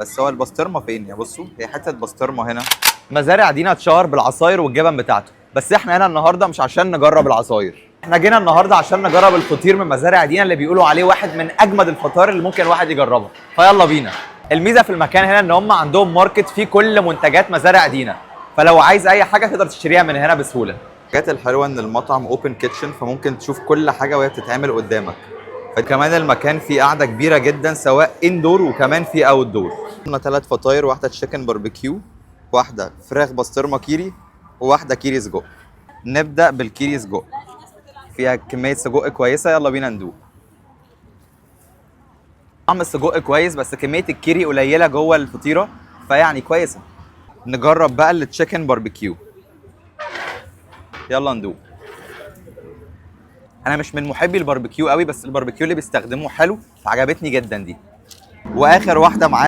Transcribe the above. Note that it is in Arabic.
بس هو البسطرمه فين يا بصوا، هي حته بسطرمه هنا. مزارع دينا اتشهر بالعصاير والجبن بتاعته، بس احنا هنا النهارده مش عشان نجرب العصاير، احنا جينا النهارده عشان نجرب الفطير من مزارع دينا اللي بيقولوا عليه واحد من اجمد الفطار اللي ممكن الواحد يجربها. فيلا بينا. الميزه في المكان هنا ان هم عندهم ماركت فيه كل منتجات مزارع دينا، فلو عايز اي حاجه تقدر تشتريها من هنا بسهوله. الحاجات الحلوه ان المطعم اوبن كيتشن، فممكن تشوف كل حاجه وهي بتتعمل قدامك. فكمان المكان فيه قاعده كبيره جدا سواء اندور وكمان فيه اوت دور. قلنا 3 فطاير، واحده تشيكن باربيكيو، واحده فراخ بسطرمه كيري، وواحده كيري سجق. نبدا بالكيري سجق، فيها كميه سجق كويسه، يلا بينا ندوق. طعم السجق كويس بس كميه الكيري قليله جوه الفطيره، فيعني كويسه. نجرب بقى التشيكن باربيكيو، يلا ندوق. انا مش من محبي الباربيكيو قوي، بس الباربيكيو اللي بيستخدموه حلو، فعجبتني جدا دي. واخر واحده معانا